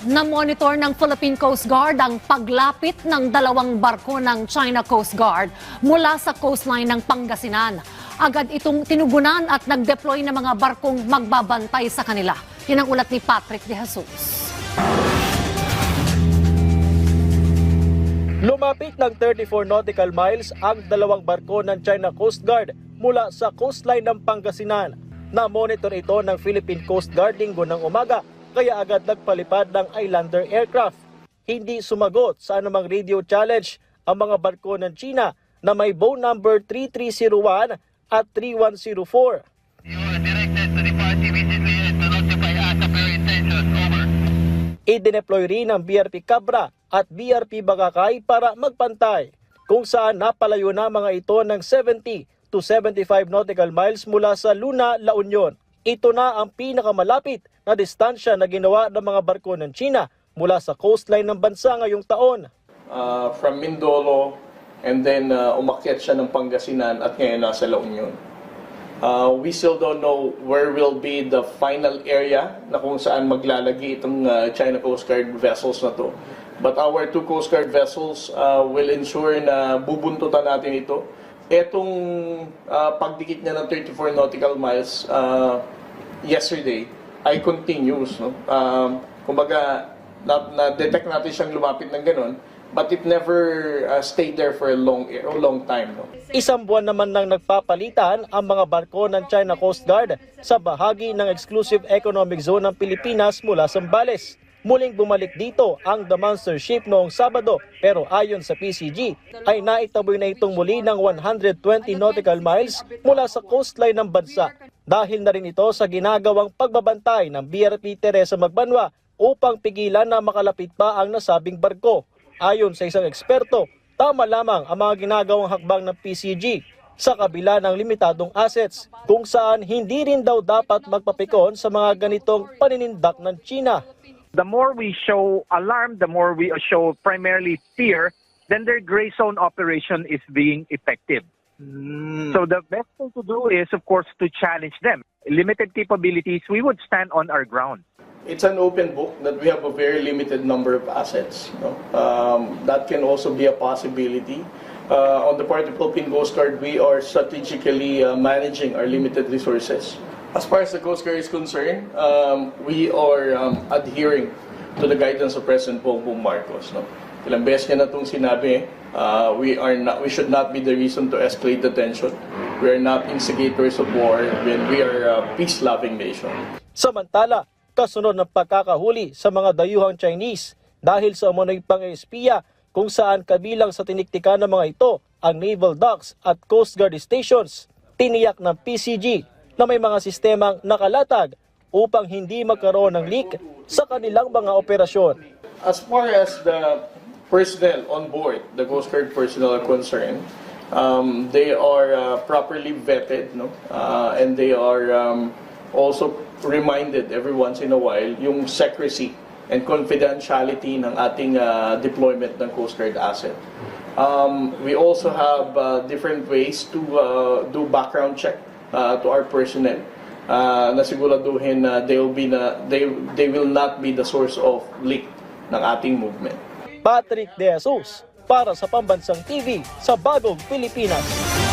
Na-monitor ng Philippine Coast Guard ang paglapit ng dalawang barko ng China Coast Guard mula sa coastline ng Pangasinan. Agad itong tinugunan at nag-deploy ng mga barkong magbabantay sa kanila. Yan ang ulat ni Patrick De Jesus. Lumapit ng 34 nautical miles ang dalawang barko ng China Coast Guard mula sa coastline ng Pangasinan. Na-monitor ito ng Philippine Coast Guard linggo ng umaga, kaya agad nagpalipad ng Islander aircraft. Hindi sumagot sa anumang radio challenge ang mga barko ng China na may bow number 3301 at 3104. Idineploy rin ang BRP Cabra at BRP Bagakay para magpantay, kung saan napalayo na mga ito ng 70 to 75 nautical miles mula sa Luna, La Union. Ito na ang pinakamalapit na distansya na ginawa ng mga barko ng China mula sa coastline ng bansa ngayong taon. From Mindolo, and then umakyat siya ng Pangasinan at ngayon nasa La Union. We still don't know where will be the final area na kung saan maglalagi itong China Coast Guard vessels na to. But our two Coast Guard vessels will ensure na bubuntutan natin ito. Etong pagdikit niya ng 34 nautical miles yesterday ay continues. No? Kumbaga, na-detect natin siyang lumapit ng ganun, but it never stayed there for a long time. No? Isang buwan naman nang nagpapalitan ang mga barko ng China Coast Guard sa bahagi ng Exclusive Economic Zone ng Pilipinas mula Zambales. Muling bumalik dito ang The Monster Ship noong Sabado, pero ayon sa PCG ay naitaboy na itong muli ng 120 nautical miles mula sa coastline ng bansa. Dahil na rin ito sa ginagawang pagbabantay ng BRP Teresa Magbanwa upang pigilan na makalapit pa ang nasabing barko. Ayon sa isang eksperto, tama lamang ang mga ginagawang hakbang ng PCG sa kabila ng limitadong assets, kung saan hindi rin daw dapat magpapikon sa mga ganitong paninindak ng China. The more we show alarm, the more we show primarily fear, then their gray zone operation is being effective. So the best thing to do is, of course, to challenge them. Limited capabilities, we would stand on our ground. It's an open book that we have a very limited number of assets. No? That can also be a possibility. On the part of the Philippine Coast Guard, we are strategically managing our limited resources. As far as the Coast Guard is concerned, we are adhering to the guidance of President Bongbong Marcos. No? Ilang beses niya na itong sinabi, we should not be the reason to escalate the tension. We are not instigators of war when we are a peace-loving nation. Samantala, kasunod ng pagkakahuli sa mga dayuhang Chinese dahil sa umano'y pang-espiya kung saan kabilang sa tiniktikan ng mga ito ang naval docks at Coast Guard stations, tiniyak ng PCG na may mga sistemang nakalatag upang hindi magkaroon ng leak sa kanilang mga operasyon. As far as the personnel on board, the Coast Guard personnel are concerned, they are properly vetted, no? And they are also reminded every once in a while yung secrecy and confidentiality ng ating deployment ng Coast Guard asset. We also have different ways to do background check to our personnel na siguraduhin na they will not be the source of leak ng ating movement. Patrick De Jesus para sa Pambansang TV sa Bagong Pilipinas.